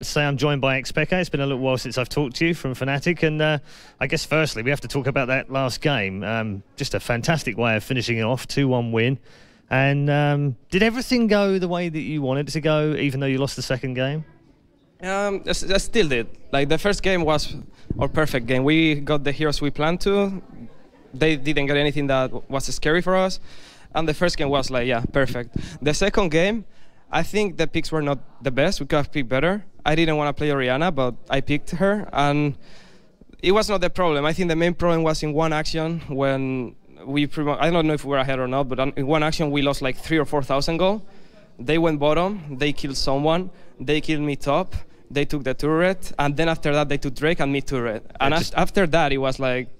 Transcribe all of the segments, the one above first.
Say I'm joined by xPeke. It's been a little while since I've talked to you from Fnatic, and I guess firstly we have to talk about that last game. Just a fantastic way of finishing it off, 2-1 win. And did everything go the way that you wanted it to go, even though you lost the second game? I still did. Like, the first game was our perfect game. We got the heroes we planned to. They didn't get anything that was scary for us. And the first game was like, yeah, perfect. The second game, I think the picks were not the best. We could have picked better. I didn't want to play Orianna, but I picked her, and it was not the problem. I think the main problem was in one action when I don't know if we were ahead or not, but in one action we lost like 3,000 or 4,000 gold. They went bottom, they killed someone, they killed me top, they took the turret, and then after that they took Drake and me turret. And after that it was like,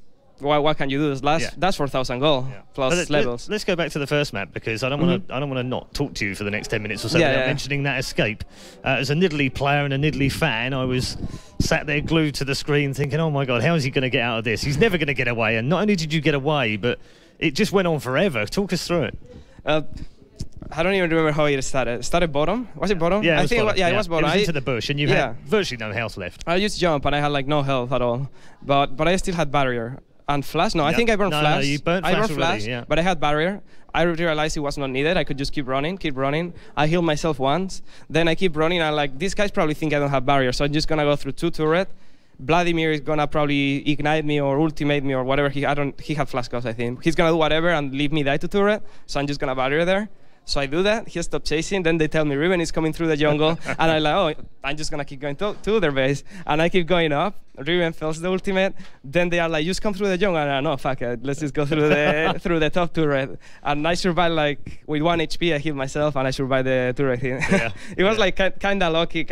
what can you do? That's 4,000 gold plus levels. Let's go back to the first map, because I don't want to not talk to you for the next 10 minutes or so without mentioning that escape. As a Nidalee player and a Nidalee fan, I was sat there glued to the screen thinking, oh my God, how is he going to get out of this? He's never going to get away. And not only did you get away, but it just went on forever. Talk us through it. I don't even remember how it started. It started bottom? Was it bottom? Yeah, I think it was bottom. It was into the bush, and you had virtually no health left. I used jump, and I had like no health at all. But I still had barrier. And flash? No, I think I burned flash. No, you burnt flash already, but I had barrier. I realized it was not needed. I could just keep running. I healed myself once. Then I keep running. And like, these guys probably think I don't have barrier, so I'm just gonna go through 2 turret. Vladimir is gonna probably ignite me or ultimate me or whatever. He had flash goals, I think. He's gonna do whatever and leave me die to turret. So I'm just gonna barrier there. So I do that, he stopped chasing, then they tell me Riven is coming through the jungle, and I'm like, oh, I'm just gonna keep going to their base. And I keep going up, Riven fails the ultimate, then they are like, just come through the jungle, and I'm like, no, fuck it, let's just go through the through the top turret. And I survived, like, with 1 HP, I healed myself, and I survived the turret thing. Yeah. It was like kinda lucky,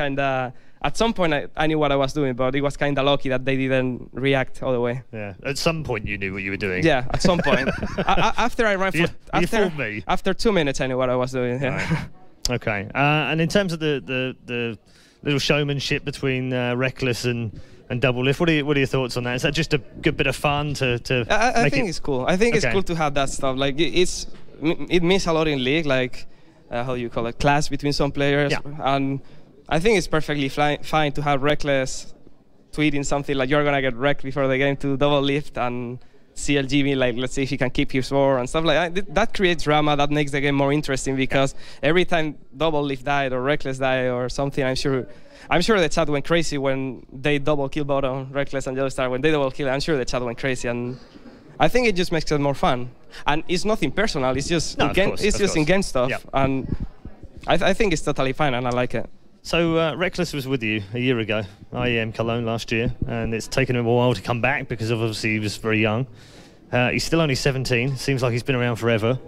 at some point I knew what I was doing, but it was kinda lucky that they didn't react all the way. Yeah, at some point you knew what you were doing. Yeah, at some point. After I ran for... You fooled me. After 2 minutes I knew what I was doing, yeah. Right. Okay, and in terms of the little showmanship between Rekkles and Doublelift, what are your thoughts on that? Is that just a good bit of fun to I think it's cool. I think it's cool to have that stuff. Like, it means a lot in League, like, how do you call it, clash between some players. Yeah. And I think it's perfectly fine to have Rekkles tweeting something like, you're going to get wrecked before the game to Doublelift, and CLGB, like, let's see if he can keep his war and stuff like that. That creates drama, that makes the game more interesting, because every time Doublelift died or Rekkles died or something, I'm sure the chat went crazy when they double kill bottom, Rekkles and Yellowstar. When they double kill, I'm sure the chat went crazy, and I think it just makes it more fun. And it's nothing personal, it's just in-game stuff. Yeah. And I think it's totally fine, and I like it. So Rekkles was with you a year ago, IEM Cologne last year, and it's taken him a while to come back because obviously he was very young. He's still only 17, seems like he's been around forever.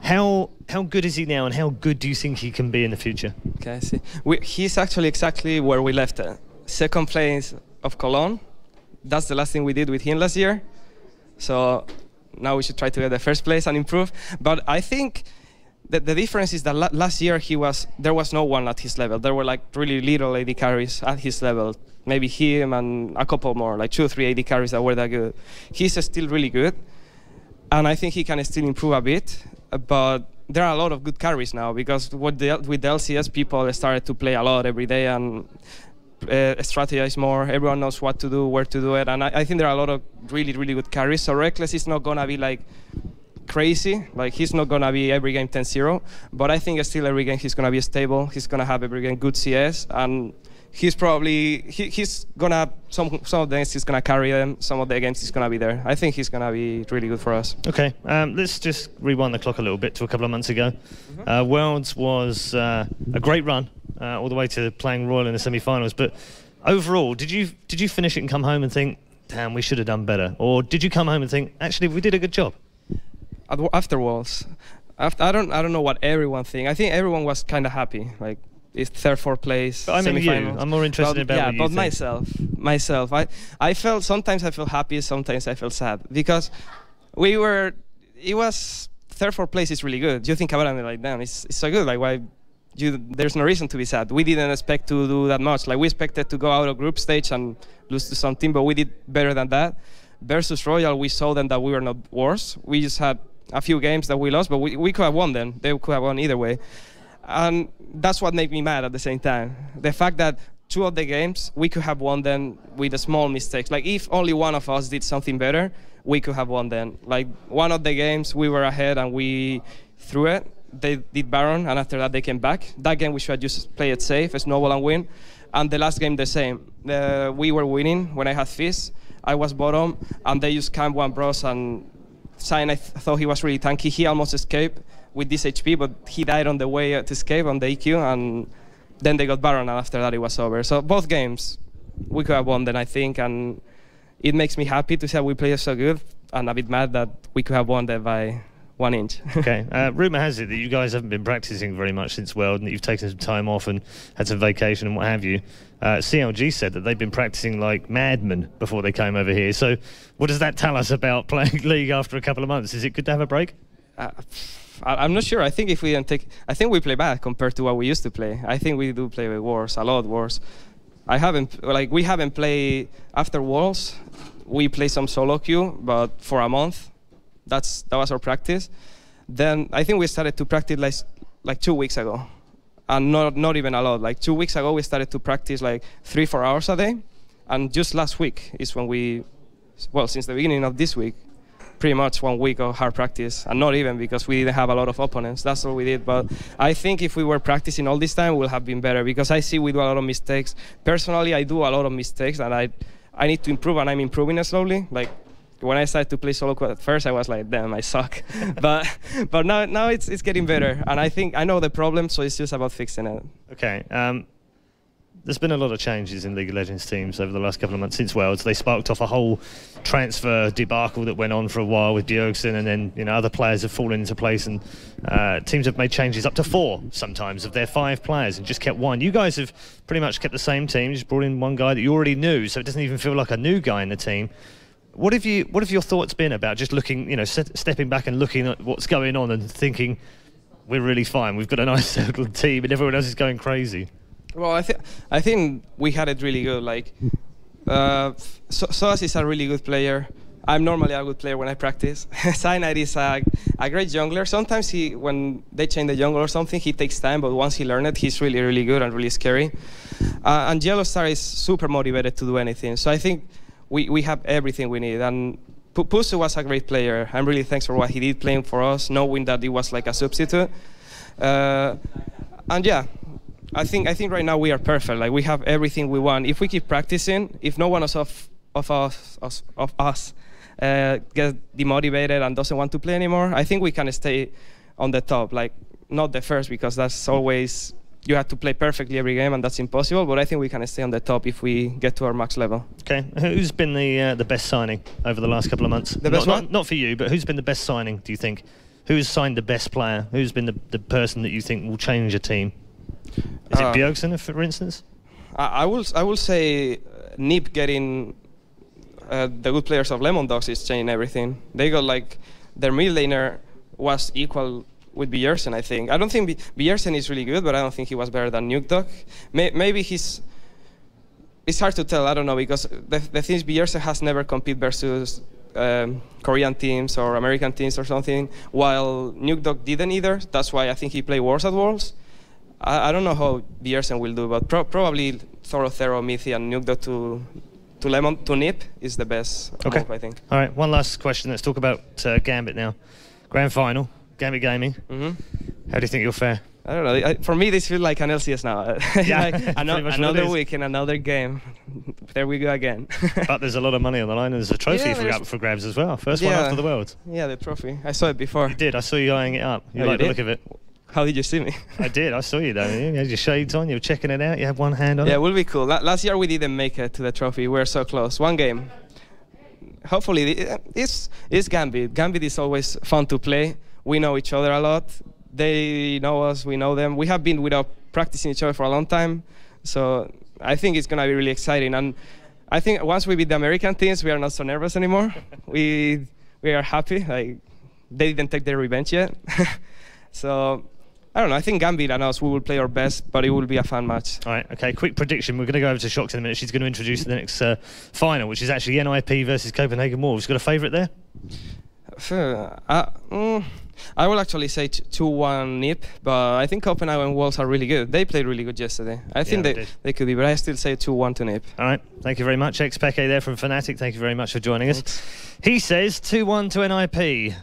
How good is he now, and how good do you think he can be in the future? Okay, I see. He's actually exactly where we left it. Second place of Cologne. That's the last thing we did with him last year. So now we should try to get the first place and improve. But I think the difference is that last year there was no one at his level. There were like really little AD carries at his level. Maybe him and a couple more, like 2 or 3 AD carries that were that good. He's still really good, and I think he can still improve a bit. But there are a lot of good carries now, because with the LCS, people started to play a lot every day and strategize more. Everyone knows what to do, where to do it, and I think there are a lot of really, really good carries. So Rekkles is not gonna be like crazy, like he's not gonna be every game 10-0, but I think still every game he's gonna be stable. He's gonna have every game good CS, and he's probably he's gonna have some of the games he's gonna carry them, some of the games he's gonna be there. I think he's gonna be really good for us. Okay, let's just rewind the clock a little bit to a couple of months ago. Worlds was a great run all the way to playing Royal in the semi-finals, but overall, did you finish it and come home and think, damn, we should have done better, or did you come home and think, actually, we did a good job? After Worlds, I don't know what everyone think. I think everyone was kind of happy, like it's 3rd, 4th place. But I mean, I'm more interested about what you think. myself. I felt, sometimes I feel happy, sometimes I feel sad, because it was 3rd, 4th place is really good. You think about it and you're like, damn, it's so good. Like, why? There's no reason to be sad. We didn't expect to do that much. Like, we expected to go out of group stage and lose to some team, but we did better than that. Versus Royal, we saw them that we were not worse. We just had a few games that we lost, but we could have won them. They could have won either way. And that's what made me mad at the same time. The fact that two of the games, we could have won them with a small mistakes. Like if only one of us did something better, we could have won them. Like one of the games, we were ahead and we threw it. They did Baron, and after that they came back. That game we should just play it safe, snowball and win. And the last game the same. We were winning when I had Fizz. I was bottom, and they used Camp 1 Bros, and Sign, I thought he was really tanky. He almost escaped with this HP, but he died on the way to escape on the EQ, and then they got Baron, and after that it was over. So both games, we could have won then, I think, and it makes me happy to see how we played so good, and a bit mad that we could have won that by 1 inch. Okay. Rumour has it that you guys haven't been practicing very much since World, and that you've taken some time off and had some vacation and what have you. CLG said that they've been practicing like madmen before they came over here. So what does that tell us about playing League after a couple of months? Is it good to have a break? I'm not sure. I think if we didn't take... I think we play bad compared to what we used to play. I think we do play worse, a lot worse. We haven't played after Worlds. We play some solo queue, but for a month. That was our practice. Then I think we started to practice like 2 weeks ago, and not even a lot. Like 2 weeks ago, we started to practice like 3-4 hours a day, and just last week is when we, well, since the beginning of this week, pretty much 1 week of hard practice, and not even because we didn't have a lot of opponents. That's all we did. But I think if we were practicing all this time, we would have been better, because I see we do a lot of mistakes. Personally, I do a lot of mistakes, and I need to improve, and I'm improving it slowly. Like, when I started to play solo quad at first, I was like, damn, I suck. but now it's getting better, and I think I know the problem, so it's just about fixing it. Okay. There's been a lot of changes in League of Legends teams over the last couple of months since Worlds. They sparked off a whole transfer debacle that went on for a while with Bjergsen, and then other players have fallen into place, and teams have made changes up to 4 sometimes of their 5 players and just kept 1. You guys have pretty much kept the same team, just brought in one guy that you already knew, so it doesn't even feel like a new guy in the team. What have your thoughts been about just looking, stepping back and looking at what's going on and thinking, we're really fine, we've got a nice settled team and everyone else is going crazy? Well, I think we had it really good. Like, Soas is a really good player. I'm normally a good player when I practice. Cyanide is a great jungler. Sometimes when they change the jungle or something, he takes time, but once he learns it, he's really, really good and really scary. And Yellowstar is super motivated to do anything. So I think we have everything we need. And Pusu was a great player. I'm really thankful for what he did playing for us, knowing that it was like a substitute. And yeah, I think right now we are perfect. Like, we have everything we want. If we keep practicing, if no one of us gets demotivated and doesn't want to play anymore, I think we can stay on the top. Like, not the first, because that's always, you have to play perfectly every game, and that's impossible. But I think we can stay on the top if we get to our max level. Okay, who's been the best signing over the last couple of months? The best one? Not for you, but who's been the best signing, do you think? Who's signed the best player? Who's been the person that you think will change a team? Is it Bjergsen, for instance? I will say Nip getting the good players of Lemon Dogs is changing everything. They got like, their mid laner was equal with Bjergsen, I think. I don't think Bjergsen is really good, but I don't think he was better than Nuke Dog. Maybe it's hard to tell, I don't know, because the thing is Bjergsen has never competed versus Korean teams or American teams or something, while Nuke Dog didn't either. That's why I think he played worse at Worlds. I don't know how Bjergsen will do, but probably Thoro, Mithi, and Nuke Dog to Nip is the best move, I think. All right, one last question. Let's talk about Gambit now. Grand final, Gambit Gaming. How do you think you'll fare? I don't know. For me, this feels like an LCS now. Yeah, like another week in another game. There we go again. But there's a lot of money on the line, and there's a trophy for grabs as well. First one after the World. Yeah, the trophy. I saw it before. You did. I saw you eyeing it up. You like the look of it. How did you see me? I did. I saw you though. You had your shades on. You were checking it out. You had one hand on it. Yeah, it will be cool. Last year we didn't make it to the trophy. We were so close. One game. Hopefully, it's Gambit. Gambit is always fun to play. We know each other a lot. They know us. We know them. We have been without practicing each other for a long time. So I think it's going to be really exciting. And I think once we beat the American teams, we are not so nervous anymore. we are happy. Like, they didn't take their revenge yet. So I don't know. I think Gambit and us, we will play our best, but it will be a fun match. All right. Okay. Quick prediction. We're going to go over to Shox in a minute. She's going to introduce the next final, which is actually NIP versus Copenhagen Wolves. Got a favourite there? I will actually say 2-1 NIP, but I think Copenhagen Wolves are really good. They played really good yesterday. I think they could be, but I still say 2-1 to NIP. All right, thank you very much. xPeke there from Fnatic. Thank you very much for joining us. Thanks. He says 2-1 to NIP.